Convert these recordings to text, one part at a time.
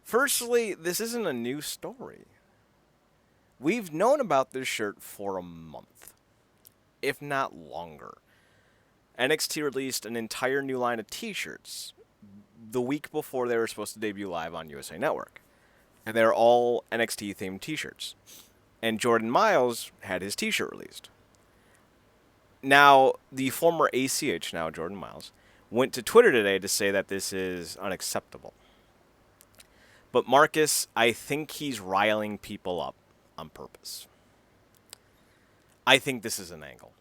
Firstly, this isn't a new story. We've known about this shirt for a month, if not longer. NXT released an entire new line of t-shirts the week before they were supposed to debut live on USA Network. And they're all NXT themed t-shirts. And Jordan Myles had his t-shirt released. Now, the former ACH, now Jordan Myles, went to Twitter today to say that this is unacceptable. But Marcus, I think he's riling people up on purpose. I think this is an angle.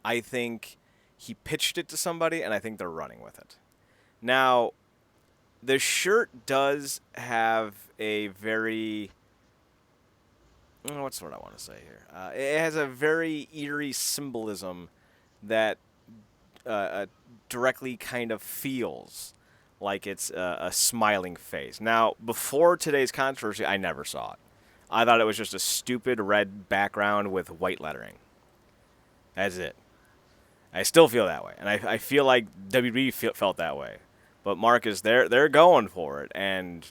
I think he pitched it to somebody, and I think they're running with it. Now, the shirt does have a very... what's what I want to say here? It has a very eerie symbolism that directly kind of feels like it's a smiling face. Now, before today's controversy, I never saw it. I thought it was just a stupid red background with white lettering. That's it. I still feel that way, and I feel like WWE felt that way. But Marcus, they're going for it, and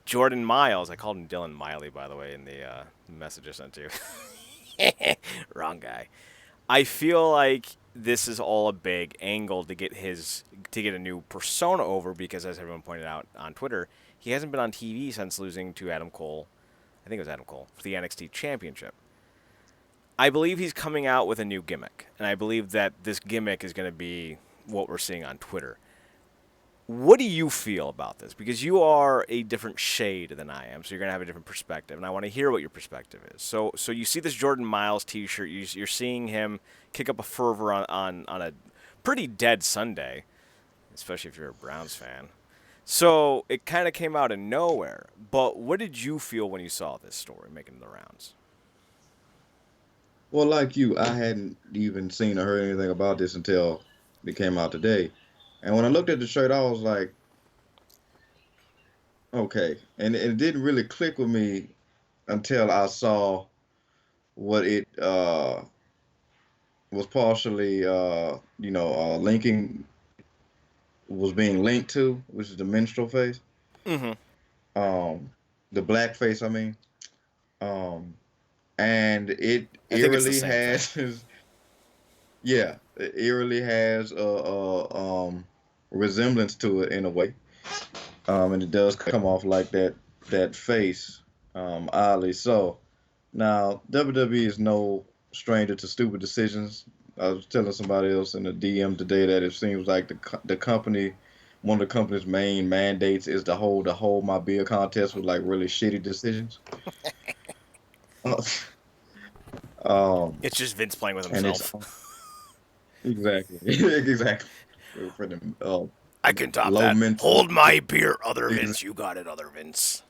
Jordan Myles, I called him Dylan Miley, by the way, in the message I sent to you. Wrong guy. I feel like this is all a big angle to get a new persona over because, as everyone pointed out on Twitter, he hasn't been on TV since losing to Adam Cole. I think it was Adam Cole for the NXT Championship. I believe he's coming out with a new gimmick, and I believe that this gimmick is going to be what we're seeing on Twitter. What do you feel about this? Because you are a different shade than I am, so you're going to have a different perspective, and I want to hear what your perspective is. So you see this Jordan Myles t-shirt, you're seeing him kick up a fervor on a pretty dead Sunday, especially if you're a Browns fan. So it kind of came out of nowhere, but what did you feel when you saw this story making the rounds? Well, like you, I hadn't even seen or heard anything about this until it came out today. And when I looked at the shirt, I was like, okay. And it didn't really click with me until I saw what it was partially, linking, was being linked to, which is the minstrel face. Mm-hmm. Um, the black face, I mean. Um, and it I think it's the eerily same thing. has, yeah, it eerily has resemblance to it in a way. And it does come off like that face, oddly so. Now, WWE is no stranger to stupid decisions. I was telling somebody else in the DM today that it seems like the company, one of the company's main mandates is to hold my beer contest with like really shitty decisions. Uh, um, It's just Vince playing with and it's himself. exactly exactly for them I can top low that. mental, Hold my beer, other ex- Vince. You got it, other Vince.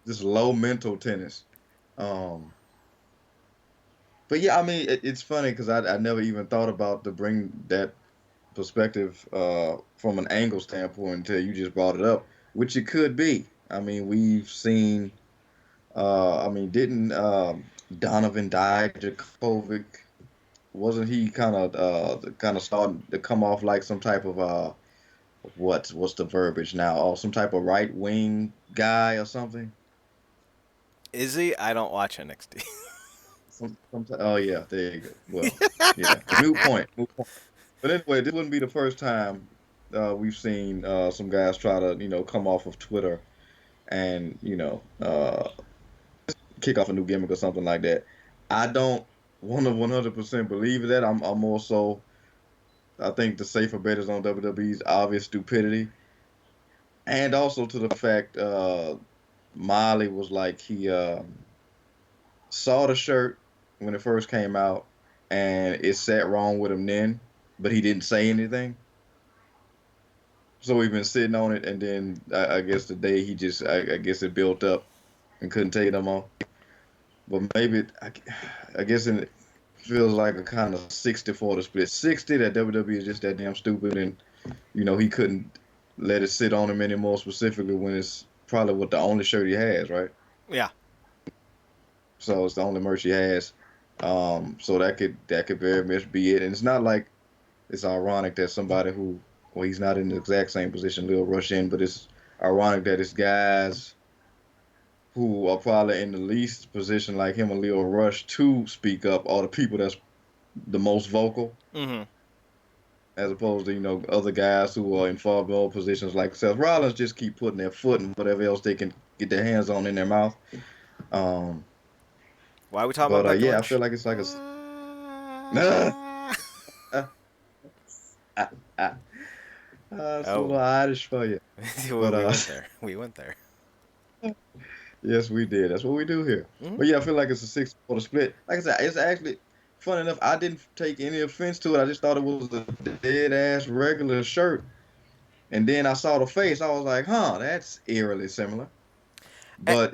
just low mental tennis. Um, but yeah, I mean, it's funny because I never even thought about to bring that perspective from an angle standpoint until you just brought it up, which it could be. I mean, we've seen. I mean, didn't Donovan Dijakovic? Wasn't he kind of starting to come off like some type of what's the verbiage now? Oh, some type of right wing guy or something. Is he? I don't watch NXT. Oh yeah, there you go. Well, yeah, moot point. Moot point. But anyway, this wouldn't be the first time we've seen some guys try to come off of Twitter and kick off a new gimmick or something like that. I don't want to 100% believe that. I'm also, I think the safer bet is on WWE's obvious stupidity, and also to the fact Miley was like he saw the shirt when it first came out, and it sat wrong with him then, but he didn't say anything. So we've been sitting on it, and then I guess the day he just, I guess it built up and couldn't take it no more. But maybe I guess it feels like a kind of 60-40 split. 60 that WWE is just that damn stupid, and he couldn't let it sit on him anymore. Specifically when it's probably what the only shirt he has, right? Yeah. So it's the only merch he has. So that could very much be it. And it's not like it's ironic that somebody who, well, he's not in the exact same position, Lil rush in, but it's ironic that it's guys who are probably in the least position like him and Leo Rush to speak up are the people that's the most vocal, Mm-hmm. as opposed to other guys who are in far below positions like Seth Rollins just keep putting their foot and whatever else they can get their hands on in their mouth. Um, Why are we talking but about Becky yeah, I feel Lynch? like it's like a nah, it's a little Oh, Irish for you. But we went there. We went there. yes, we did. That's what we do here. Mm-hmm. But yeah, I feel like it's a 6-quarter split. Like I said, it's actually fun enough. I didn't take any offense to it. I just thought it was a dead ass regular shirt. And then I saw the face. I was like, huh, that's eerily similar. But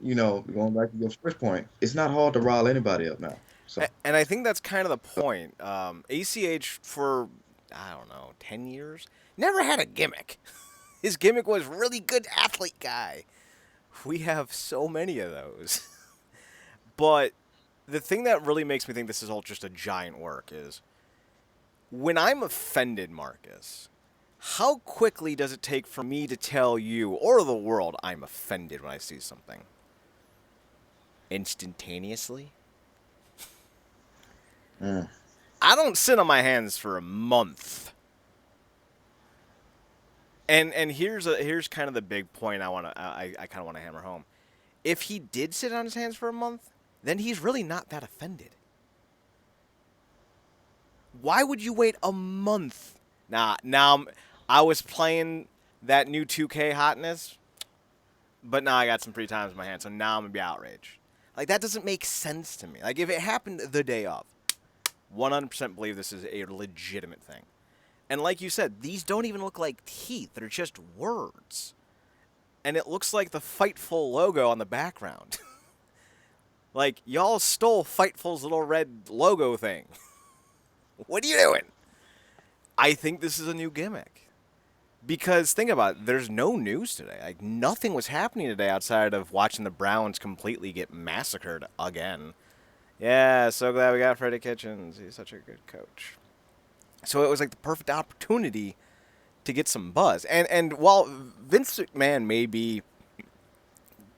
going back to your first point, it's not hard to rile anybody up now. So And I think that's kind of the point. ACH for, I don't know, 10 years, never had a gimmick. His gimmick was really good athlete guy. We have so many of those. But the thing that really makes me think this is all just a giant work is when I'm offended, Marcus, how quickly does it take for me to tell you or the world I'm offended when I see something? Instantaneously? mm, I don't sit on my hands for a month. And here's kind of the big point I kind of want to hammer home. If he did sit on his hands for a month, then he's really not that offended. Why would you wait a month? Now I was playing that new 2K hotness, but now I got some free time in my hands, so now I'm gonna be outraged. Like that doesn't make sense to me. Like if it happened the day of, 100% believe this is a legitimate thing. And like you said, these don't even look like teeth. They're just words. And it looks like the Fightful logo on the background. Like, y'all stole Fightful's little red logo thing. What are you doing? I think this is a new gimmick. Because think about it, there's no news today. Like, nothing was happening today outside of watching the Browns completely get massacred again. Yeah, so glad we got Freddie Kitchens. He's such a good coach. So it was like the perfect opportunity to get some buzz. And while Vince McMahon may be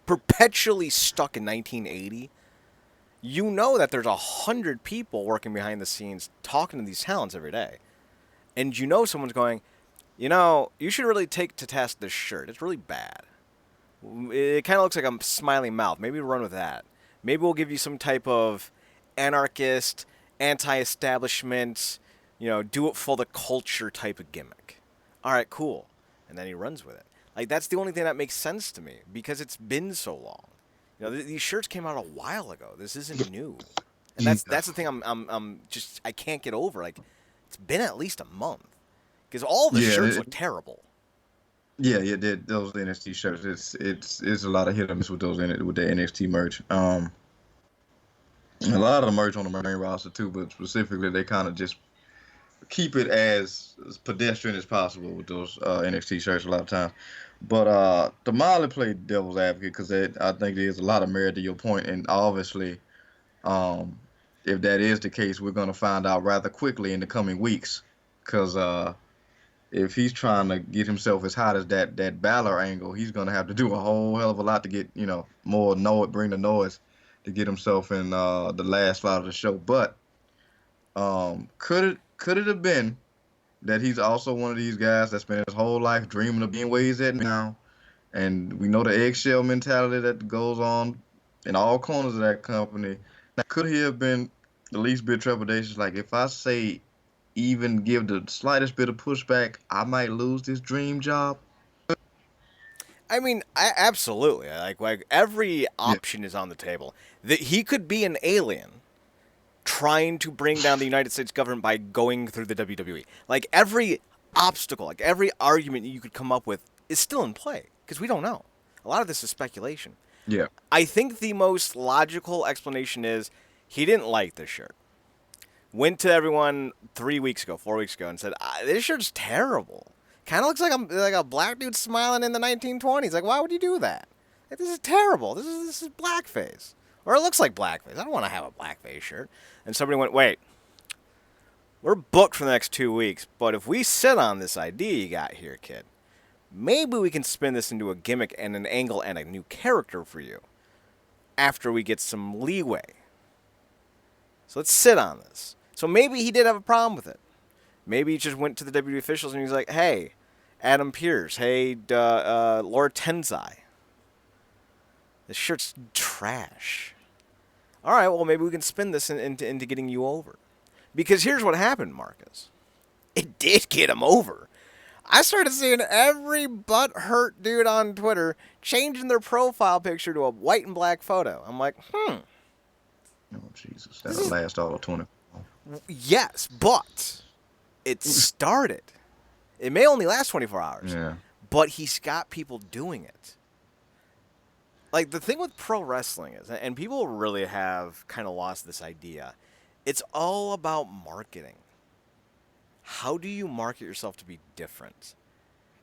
perpetually stuck in 1980, you know that there's 100 people working behind the scenes talking to these talents every day. And you know someone's going, you should really take to task this shirt. It's really bad. It kind of looks like a smiling mouth. Maybe run with that. Maybe we'll give you some type of anarchist, anti-establishment, do it for the culture type of gimmick. All right, cool. And then he runs with it. Like, that's the only thing that makes sense to me because it's been so long. These shirts came out a while ago. This isn't new. And that's the thing I can't get over. Like, it's been at least a month. Because all the shirts look terrible. Yeah, those NXT shirts. It's a lot of hit or miss with those with the NXT merch. A lot of the merch on the main roster too, but specifically they kind of just keep it as pedestrian as possible with those NXT shirts a lot of times. But the Molly played devil's advocate because I think there's a lot of merit to your point, and obviously, if that is the case, we're going to find out rather quickly in the coming weeks because if he's trying to get himself as hot as that Balor angle, he's going to have to do a whole hell of a lot to get bring the noise to get himself in the last slot of the show. But could it have been that he's also one of these guys that spent his whole life dreaming of being where he's at now? And we know the eggshell mentality that goes on in all corners of that company. Now, could he have been the least bit trepidatious? Like, if I say even give the slightest bit of pushback, I might lose this dream job? I mean, absolutely. Like every option is on the table. He could be an alien trying to bring down the United States government by going through the WWE. Like every obstacle, like every argument you could come up with is still in play because we don't know. A lot of this is speculation. Yeah. I think the most logical explanation is he didn't like this shirt. Went to everyone 4 weeks ago, and said, "This shirt's terrible. Kind of looks like a black dude smiling in the 1920s. Like, why would you do that? Like, this is terrible. This is blackface, or it looks like blackface. I don't want to have a blackface shirt." And somebody went, "Wait, we're booked for the next 2 weeks, but if we sit on this idea you got here, kid, maybe we can spin this into a gimmick and an angle and a new character for you after we get some leeway. So let's sit on this. So maybe he did have a problem with it. Maybe he just went to the WWE officials and he's like, hey, Adam Pearce, hey, Lord Tensai, this shirt's trash. All right, well, maybe we can spin this into getting you over. Because here's what happened, Marcus. It did get him over. I started seeing every butt-hurt dude on Twitter changing their profile picture to a white and black photo. I'm like, Oh, Jesus. That'll last all of 20. Yes, but it started. It may only last 24 hours. Yeah. But he's got people doing it. Like, the thing with pro wrestling is, and people really have kind of lost this idea, it's all about marketing. How do you market yourself to be different?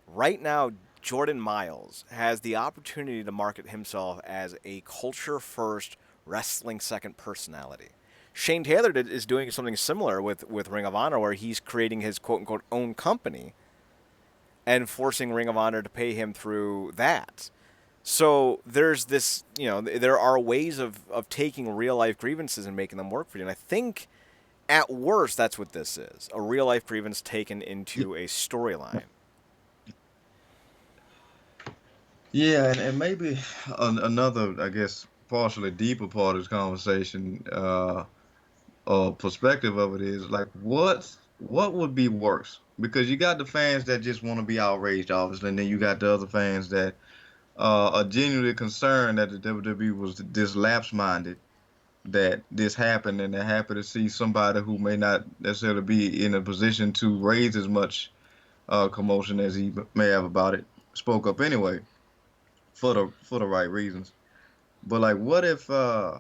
Right now, Jordan Myles has the opportunity to market himself as a culture-first, wrestling-second personality. Shane Taylor is doing something similar with Ring of Honor, where he's creating his quote-unquote own company and forcing Ring of Honor to pay him through that. So there's this, there are ways of taking real-life grievances and making them work for you. And I think, at worst, that's what this is. A real-life grievance taken into a storyline. Yeah, and maybe another, I guess, partially deeper part of this conversation, or perspective of it is, like, what would be worse? Because you got the fans that just want to be outraged, obviously, and then you got the other fans that are genuinely concerned that the WWE was this lapse-minded, that this happened, and they're happy to see somebody who may not necessarily be in a position to raise as much commotion as he may have about it spoke up anyway for the right reasons. But, like, what if there's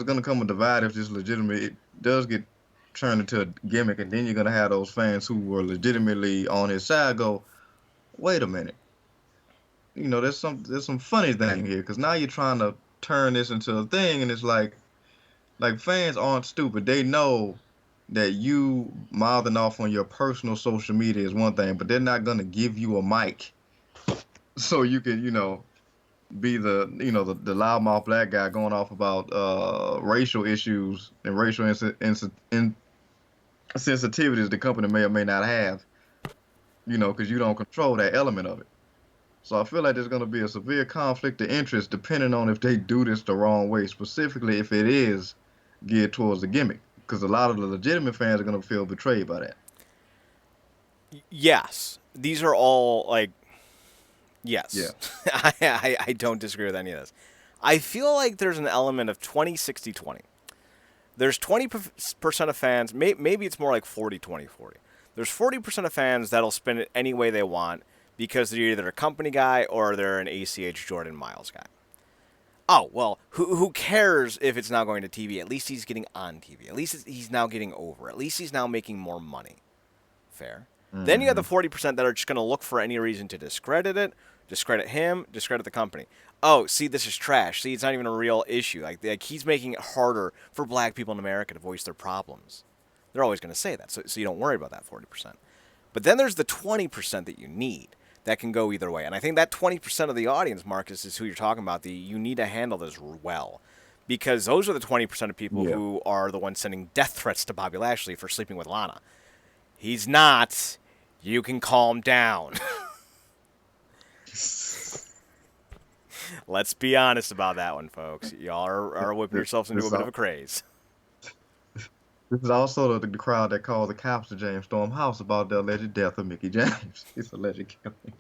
gonna come a divide if this legitimately it does get turned into a gimmick, and then you're gonna have those fans who were legitimately on his side go, wait a minute, there's some funny thing here, because now you're trying to turn this into a thing, and it's like fans aren't stupid. They know that you mouthing off on your personal social media is one thing, but they're not gonna give you a mic so you can be the the loudmouth black guy going off about racial issues and racial sensitivities the company may or may not have, because you don't control that element of it. So I feel like there's going to be a severe conflict of interest depending on if they do this the wrong way, specifically if it is geared towards the gimmick, because a lot of the legitimate fans are going to feel betrayed by that. Yes. These are all, like, yes. Yeah. I don't disagree with any of this. I feel like there's an element of 20-60-20. There's 20% of fans, maybe it's more like 40-20-40. There's 40% of fans that'll spin it any way they want because they're either a company guy or they're an ACH Jordan Myles guy. Oh, well, who cares if it's now going to TV? At least he's getting on TV. At least he's now getting over. At least he's now making more money. Fair. Mm-hmm. Then you have the 40% that are just going to look for any reason to discredit it, discredit him, discredit the company. Oh, see, this is trash. See, it's not even a real issue. Like he's making it harder for black people in America to voice their problems. They're always going to say that, so you don't worry about that 40%. But then there's the 20% that you need that can go either way. And I think that 20% of the audience, Marcus, is who you're talking about. You need to handle this well. Because those are the 20% of people who are the ones sending death threats to Bobby Lashley for sleeping with Lana. He's not. You can calm down. Let's be honest about that one, folks. Y'all are whipping yourselves into a bit of a craze. This is also the crowd that called the cops to James Storm House about the alleged death of Mickey James. His alleged killing.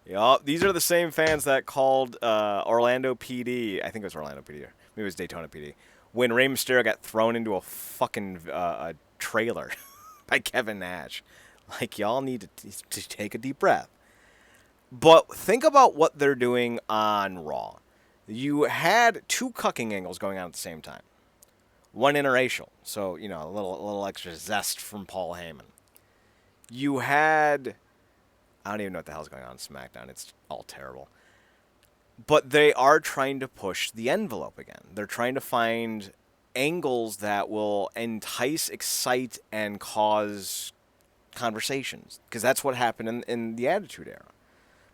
Yeah, these are the same fans that called Orlando PD. I think it was Orlando PD. Or maybe it was Daytona PD. When Rey Mysterio got thrown into a fucking a trailer by Kevin Nash. Like, y'all need to take a deep breath. But think about what they're doing on Raw. You had two cucking angles going on at the same time. One interracial, so, a little extra zest from Paul Heyman. You had, I don't even know what the hell's going on in SmackDown. It's all terrible. But they are trying to push the envelope again. They're trying to find angles that will entice, excite, and cause conversations, because that's what happened in the Attitude Era.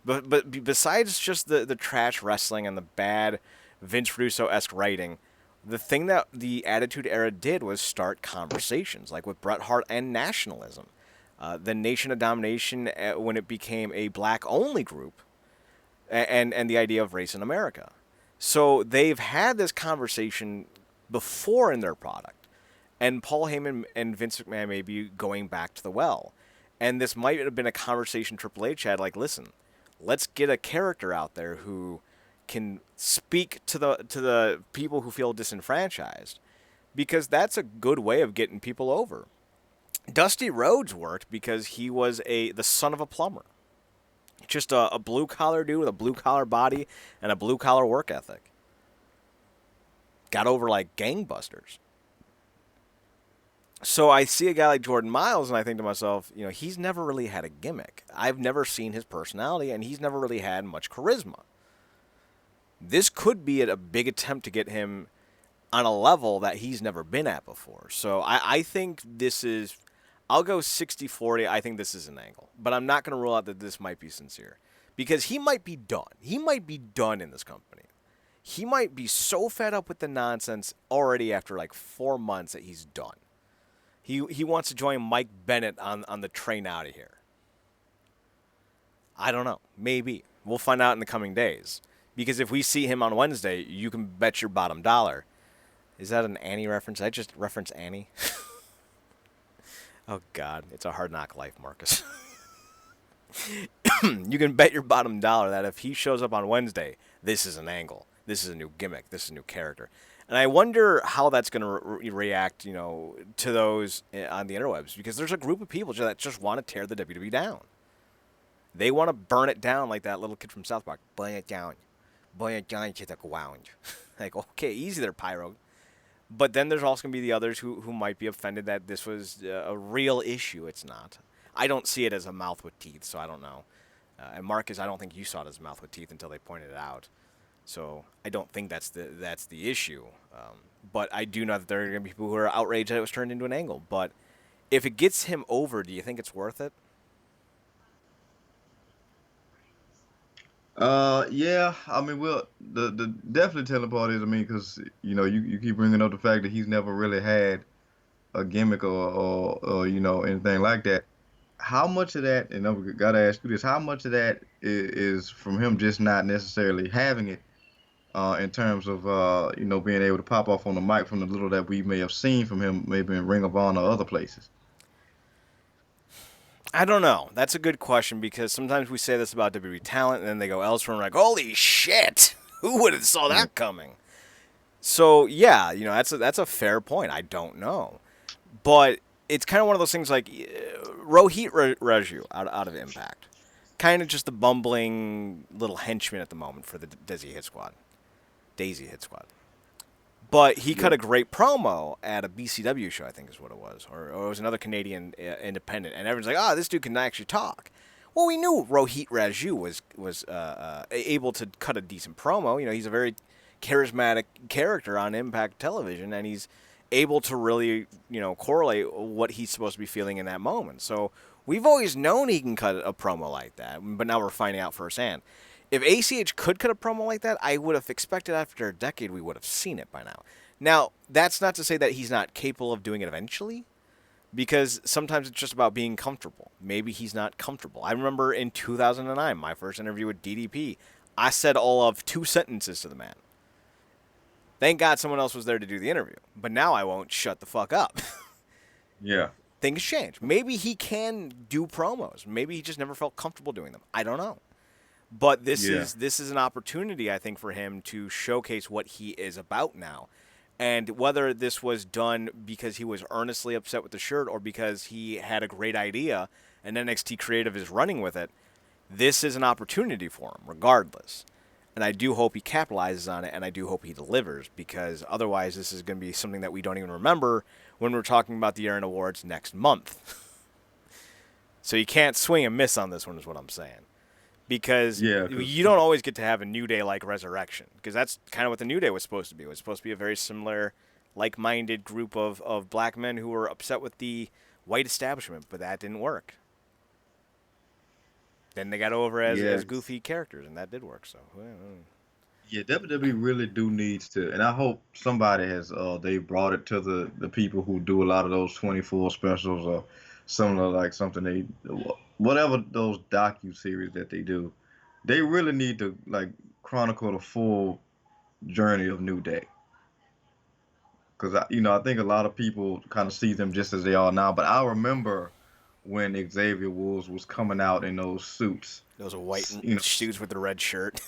But besides just the trash wrestling and the bad Vince Russo-esque writing, the thing that the Attitude Era did was start conversations, like with Bret Hart and nationalism. The Nation of Domination, when it became a black-only group, and the idea of race in America. So they've had this conversation before in their product. And Paul Heyman and Vince McMahon may be going back to the well. And this might have been a conversation Triple H had, like, listen, let's get a character out there who can speak to the people who feel disenfranchised, because that's a good way of getting people over. Dusty Rhodes worked because he was the son of a plumber. Just a blue-collar dude with a blue-collar body and a blue-collar work ethic. Got over like gangbusters. So I see a guy like Jordan Myles, and I think to myself, he's never really had a gimmick. I've never seen his personality, and he's never really had much charisma. This could be a big attempt to get him on a level that he's never been at before. So I think this is, I'll go 60-40. I think this is an angle. But I'm not going to rule out that this might be sincere. Because he might be done. He might be done in this company. He might be so fed up with the nonsense already after like 4 months that he's done. He wants to join Mike Bennett on the train out of here. I don't know. Maybe. We'll find out in the coming days. Because if we see him on Wednesday, you can bet your bottom dollar. Is that an Annie reference? Did I just reference Annie? Oh, God. It's a hard knock life, Marcus. You can bet your bottom dollar that if he shows up on Wednesday, this is an angle. This is a new gimmick. This is a new character. And I wonder how that's going to react, to those on the interwebs. Because there's a group of people that just want to tear the WWE down. They want to burn it down like that little kid from South Park. Burn it down. Burn it down to the ground. Like, okay, easy there, Pyro. But then there's also going to be the others who might be offended that this was a real issue. It's not. I don't see it as a mouth with teeth, so I don't know. And Marcus, I don't think you saw it as a mouth with teeth until they pointed it out. So I don't think that's the issue. But I do know that there are going to be people who are outraged that it was turned into an angle. But if it gets him over, do you think it's worth it? Yeah. I mean, well, the definitely telling part is, I mean, because you keep bringing up the fact that he's never really had a gimmick or anything like that. How much of that, and I gotta ask you this, how much of that is from him just not necessarily having it, in terms of being able to pop off on the mic from the little that we may have seen from him, maybe in Ring of Honor or other places? I don't know. That's a good question, because sometimes we say this about WWE talent, and then they go elsewhere and we're like, holy shit, who would have saw that coming? So, yeah, that's a fair point. I don't know. But it's kind of one of those things like Rohit Raju out of Impact. Kind of just the bumbling little henchman at the moment for the Daisy Hit Squad. But he cut a great promo at a BCW show, I think is what it was. Or it was another Canadian independent. And everyone's like, this dude can actually talk. Well, we knew Rohit Raju was able to cut a decent promo. He's a very charismatic character on Impact Television, and he's able to really, correlate what he's supposed to be feeling in that moment. So we've always known he can cut a promo like that, but now we're finding out firsthand. If ACH could cut a promo like that, I would have expected after a decade we would have seen it by now. Now, that's not to say that he's not capable of doing it eventually, because sometimes it's just about being comfortable. Maybe he's not comfortable. I remember in 2009, my first interview with DDP, I said all of 2 sentences to the man. Thank God someone else was there to do the interview. But now I won't shut the fuck up. Yeah. Things change. Maybe he can do promos. Maybe he just never felt comfortable doing them. I don't know. But this is an opportunity, I think, for him to showcase what he is about now. And whether this was done because he was earnestly upset with the shirt or because he had a great idea and NXT Creative is running with it, this is an opportunity for him, regardless. And I do hope he capitalizes on it, and I do hope he delivers, because otherwise this is going to be something that we don't even remember when we're talking about the Year-End Awards next month. So you can't swing and miss on this one is what I'm saying. Because you don't always get to have a New Day-like resurrection, because that's kind of what the New Day was supposed to be. It was supposed to be a very similar, like-minded group of black men who were upset with the white establishment, but that didn't work. Then they got over Yeah, as goofy characters, and that did work. So, yeah, WWE really do needs to, and I hope somebody has they brought it to the people who do a lot of those 24 specials or similar like something they whatever those docu series that they do. They really need to like chronicle the full journey of New Day. Because I think a lot of people kind of see them just as they are now. But I remember when Xavier Woods was coming out in those suits. those are white You know, shoes with the red shirt.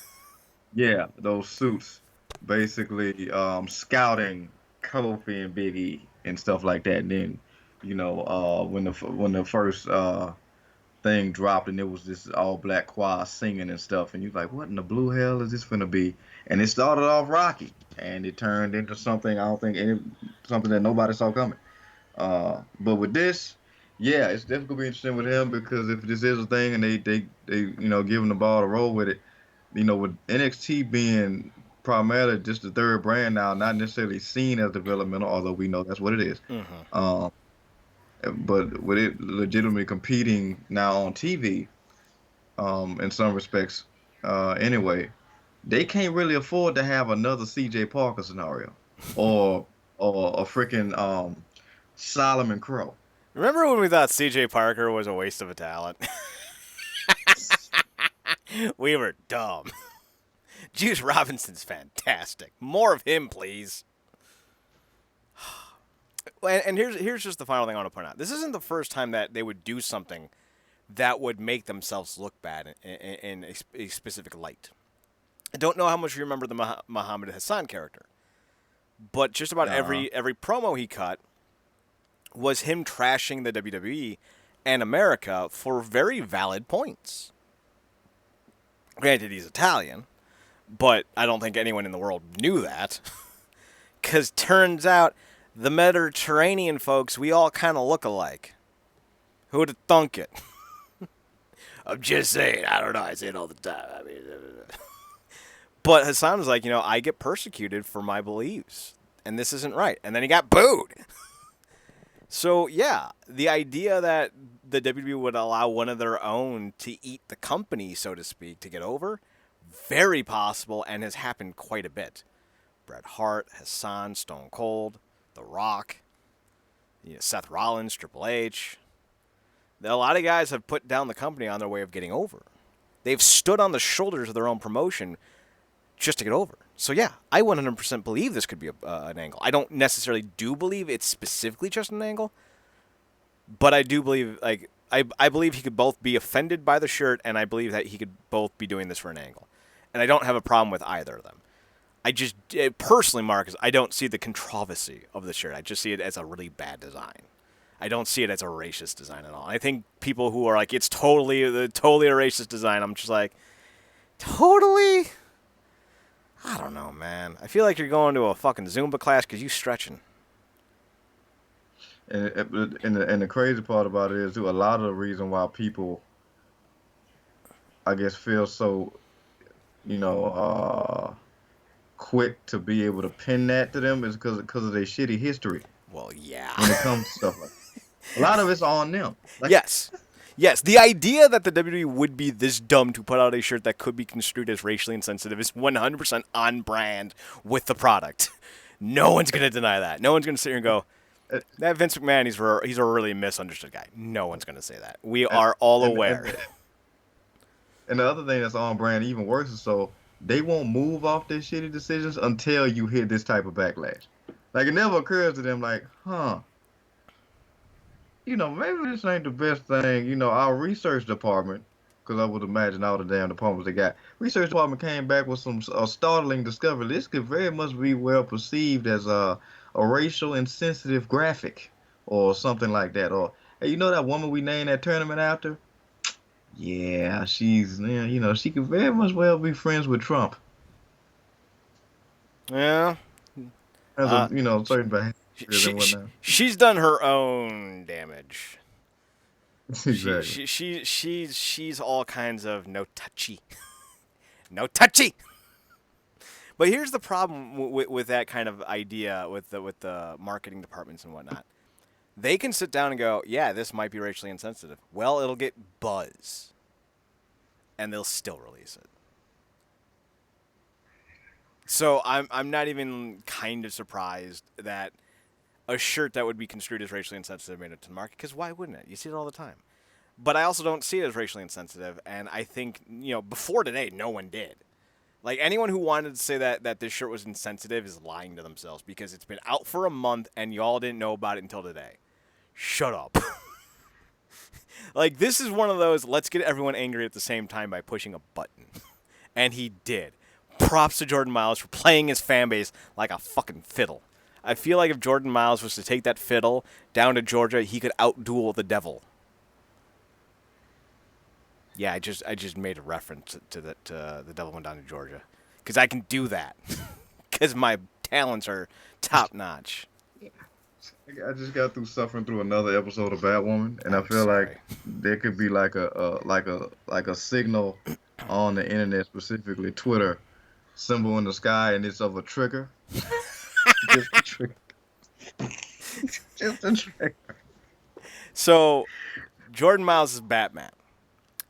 yeah, those suits, basically scouting Kofi and Big E and stuff like that. And then, when the first thing dropped and it was this all black choir singing and stuff, and you're like, what in the blue hell is this gonna be? And it started off rocky, and it turned into something I don't think something that nobody saw coming. But with this, yeah, it's definitely gonna be interesting with him because if this is a thing and they give him the ball to roll with it, with NXT being primarily just the third brand now, not necessarily seen as developmental, although we know that's what it is. Mm-hmm. Um, but with it legitimately competing now on TV, in some respects, anyway, they can't really afford to have another CJ Parker scenario or a freaking Solomon Crow. Remember when we thought C.J. Parker was a waste of a talent? We were dumb. Juice Robinson's fantastic. More of him, please. And here's just the final thing I want to point out. This isn't the first time that they would do something that would make themselves look bad in a specific light. I don't know how much you remember the Muhammad Hassan character, but just about every promo he cut was him trashing the WWE and America for very valid points. Granted, he's Italian, but I don't think anyone in the world knew that. Because turns out the Mediterranean folks, we all kind of look alike. Who'd have thunk it? I'm just saying. I don't know. I say it all the time. I mean, but Hassan was like, I get persecuted for my beliefs, and this isn't right. And then he got booed. So, yeah, the idea that the WWE would allow one of their own to eat the company, so to speak, to get over, very possible and has happened quite a bit. Bret Hart, Hassan, Stone Cold, The Rock, Seth Rollins, Triple H. A lot of guys have put down the company on their way of getting over. They've stood on the shoulders of their own promotion just to get over. So, yeah, I 100% believe this could be an angle. I don't necessarily do believe it's specifically just an angle, but I do believe, I believe he could both be offended by the shirt, and I believe that he could both be doing this for an angle. And I don't have a problem with either of them. I just, personally, Marcus, I don't see the controversy of the shirt. I just see it as a really bad design. I don't see it as a racist design at all. I think people who are like, it's totally a racist design, I'm just like, totally? I don't know, man. I feel like you're going to a fucking Zumba class because you stretching. And the crazy part about it is, too, a lot of the reason why people, I guess, feel so, quick to be able to pin that to them is because of their shitty history. Well, yeah. When it comes to stuff like that. A lot of it's on them. Yes, the idea that the WWE would be this dumb to put out a shirt that could be construed as racially insensitive is 100% on brand with the product. No one's going to deny that. No one's going to sit here and go, that Vince McMahon, he's a really misunderstood guy. No one's going to say that. We are all aware. And the other thing that's on brand, even worse, is so they won't move off their shitty decisions until you hit this type of backlash. Like, it never occurs to them, like, maybe this ain't the best thing. Our research department, because I would imagine all the damn departments they got, research department came back with some startling discovery. This could very much be well perceived as a racial insensitive graphic or something like that. Or, hey, that woman we named that tournament after? Yeah, she's, she could very much well be friends with Trump. Yeah. As a, certain behaviors and whatnot. She's done her own damage. Exactly. She's all kinds of no touchy. No touchy! But here's the problem with that kind of idea with the marketing departments and whatnot. They can sit down and go, yeah, this might be racially insensitive. Well, it'll get buzz, and they'll still release it. So I'm not even kind of surprised that a shirt that would be construed as racially insensitive made it to the market, because why wouldn't it? You see it all the time. But I also don't see it as racially insensitive, and I think, before today, no one did. Like, anyone who wanted to say that this shirt was insensitive is lying to themselves, because it's been out for a month, and y'all didn't know about it until today. Shut up. Like, this is one of those, let's get everyone angry at the same time by pushing a button. And he did. Props to Jordan Myles for playing his fan base like a fucking fiddle. I feel like if Jordan Myles was to take that fiddle down to Georgia, he could outduel the devil. Yeah, I just made a reference to that. The devil went down to Georgia, because I can do that. Because my talents are top notch. I just got through suffering through another episode of Batwoman, and I feel like there could be like a signal on the internet, specifically Twitter, symbol in the sky, and it's of a trigger. Just a trigger. Just a trigger. So, Jordan Myles is Batman.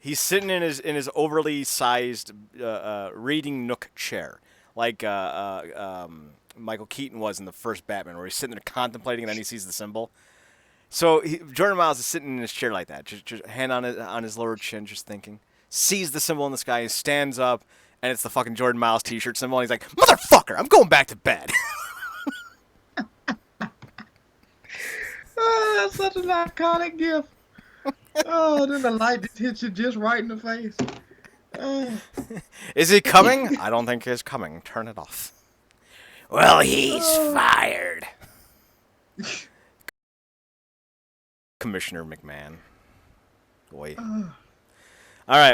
He's sitting in his overly sized reading nook chair, like Michael Keaton was in the first Batman, where he's sitting there contemplating, and then he sees the symbol. So Jordan Myles is sitting in his chair like that, just hand on his lower chin, just thinking. Sees the symbol in the sky, and stands up, and it's the fucking Jordan Myles T-shirt symbol. And he's like, "Motherfucker, I'm going back to bed." Oh, that's such an iconic gift. Oh, then the light just hits you just right in the face. Oh. Is he coming? I don't think he's coming. Turn it off. Well, he's fired. Commissioner McMahon. Boy. All right.